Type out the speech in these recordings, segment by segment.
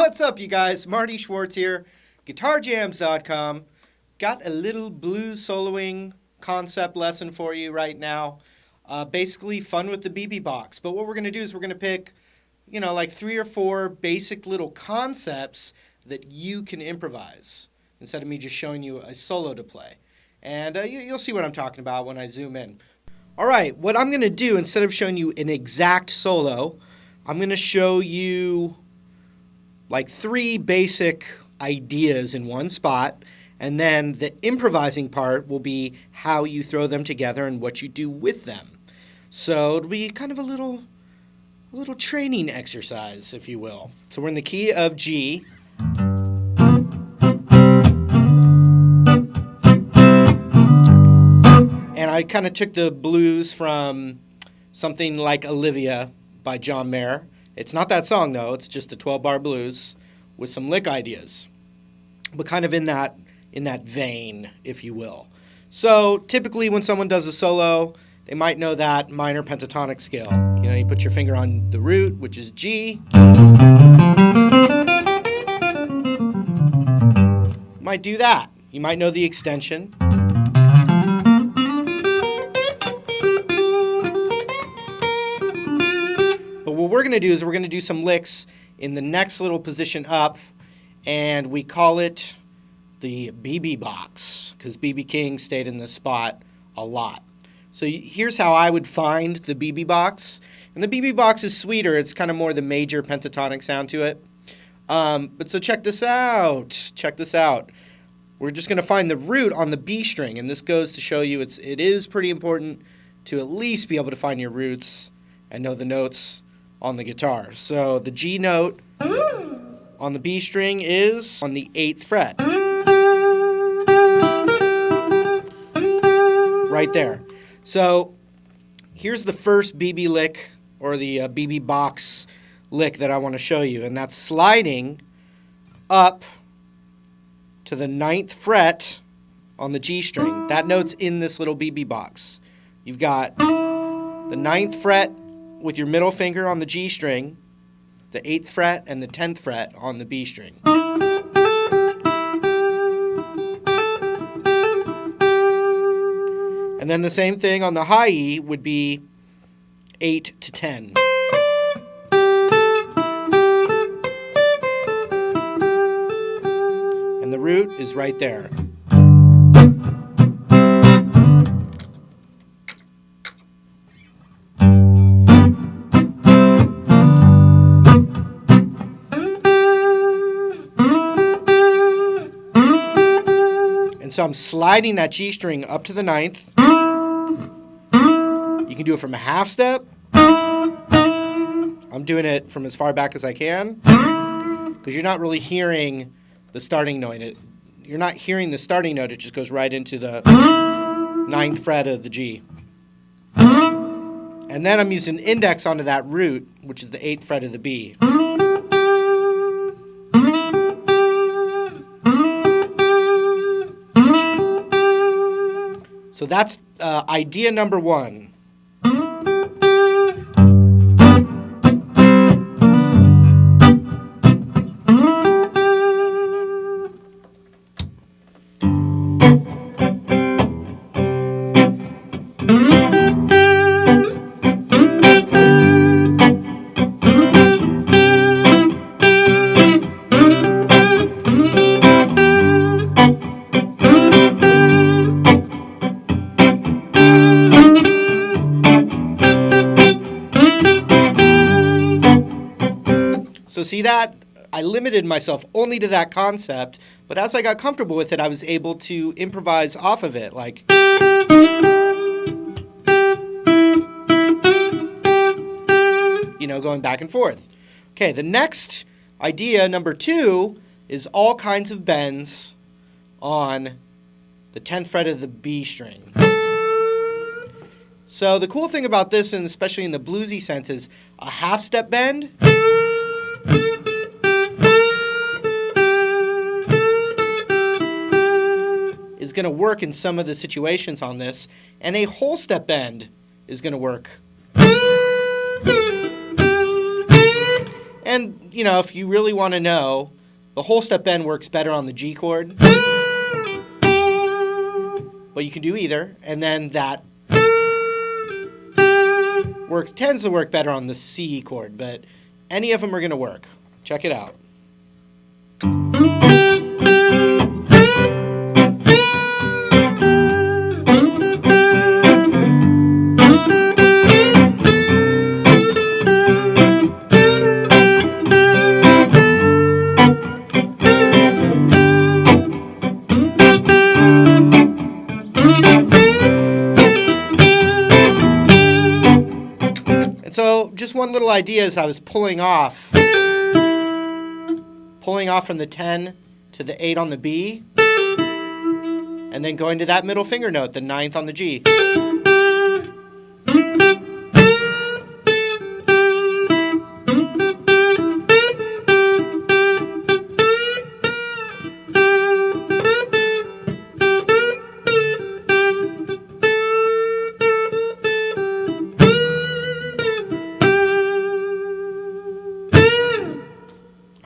What's up, you guys? Marty Schwartz here, GuitarJamz.com. Got a little blues soloing concept lesson for you right now. Basically fun with the BB box. But what we're going to do is we're going to pick, like 3 or 4 basic little concepts that you can improvise instead of me just showing you a solo to play. And you'll see what I'm talking about when I zoom in. All right, what I'm going to do, instead of showing you an exact solo, I'm going to show you like 3 basic ideas in one spot, and then the improvising part will be how you throw them together and what you do with them. So it'll be kind of a little training exercise, if you will. So we're in the key of G. And I kind of took the blues from something like Olivia by John Mayer. It's not that song, though. It's just a 12-bar blues with some lick ideas, but kind of in that vein, if you will. So typically when someone does a solo, they might know that minor pentatonic scale. You put your finger on the root, which is G. You might do that. You might know the extension. What we're going to do is we're going to do some licks in the next little position up, and we call it the BB box because BB King stayed in this spot a lot. So here's how I would find the BB box. And the BB box is sweeter. It's kind of more the major pentatonic sound to it. But so check this out. Check this out. We're just going to find the root on the B string, and this goes to show you it is pretty important to at least be able to find your roots and know the notes on the guitar. So the G note on the B string is on the 8th fret. Right there. So here's the first BB lick, or the BB box lick that I want to show you, and that's sliding up to the 9th fret on the G string. That note's in this little BB box. You've got the 9th fret with your middle finger on the G string, the 8th fret and the 10th fret on the B string. And then the same thing on the high E would be 8 to 10. And the root is right there. So I'm sliding that G string up to the 9th. You can do it from a half step. I'm doing it from as far back as I can because you're not really hearing the starting note. You're not hearing the starting note. It just goes right into the 9th fret of the G. And then I'm using index onto that root, which is the 8th fret of the B. So that's idea number 1. So see that? I limited myself only to that concept, but as I got comfortable with it, I was able to improvise off of it, like going back and forth. Okay, the next idea, number 2, is all kinds of bends on the 10th fret of the B string. So the cool thing about this, and especially in the bluesy sense, is a half step bend is going to work in some of the situations on this, and a whole step bend is going to work. And, you know, if you really want to know, the whole step bend works better on the G chord. But you can do either. And then that tends to work better on the C chord. But any of them are going to work. Check it out. So just one little idea is I was pulling off from the 10 to the 8 on the B, and then going to that middle finger note, the 9th on the G.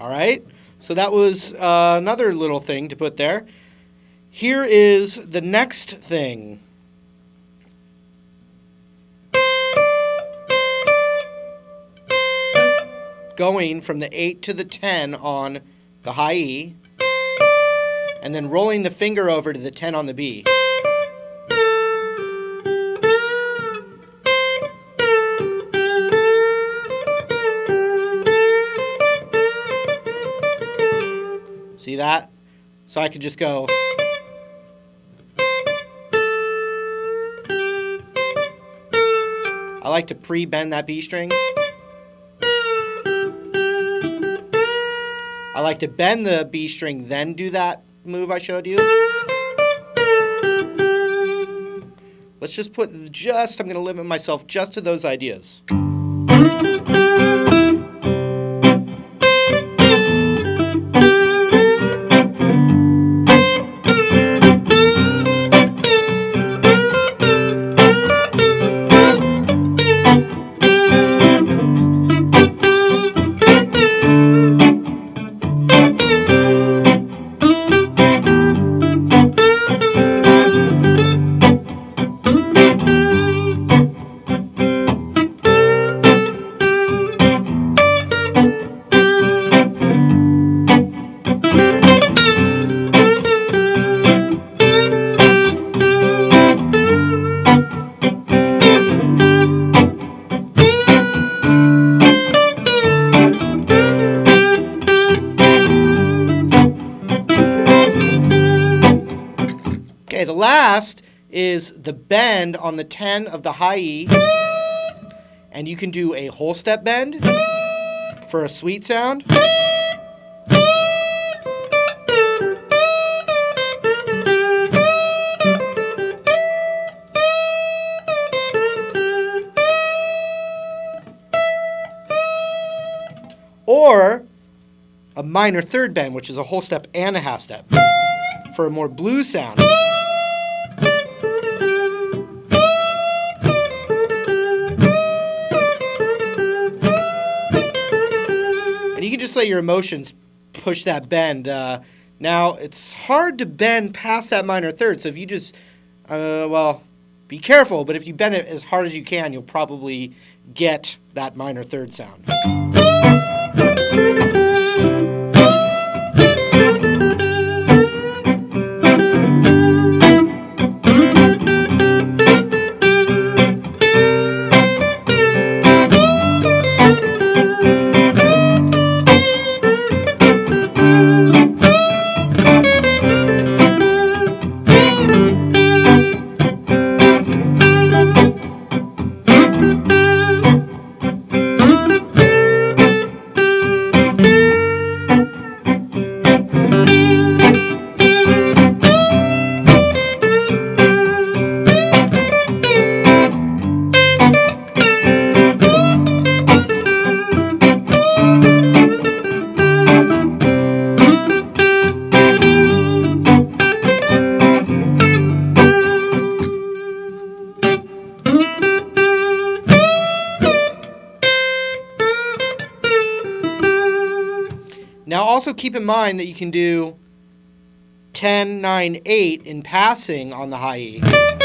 Alright, so that was another little thing to put there. Here is the next thing. Going from the 8 to the 10 on the high E, and then rolling the finger over to the 10 on the B. See that? So I could just go. I like to pre-bend that B string. I like to bend the B string, then do that move I showed you. Let's just put I'm going to limit myself just to those ideas. Okay, the last is the bend on the 10 of the high E, and you can do a whole step bend for a sweet sound. Or a minor third bend, which is a whole step and a half step, for a more blues sound. And you can just let your emotions push that bend. Now, it's hard to bend past that minor third, so if you just, well, be careful, but if you bend it as hard as you can, you'll probably get that minor third sound. Now also keep in mind that you can do 10, 9, 8 in passing on the high E.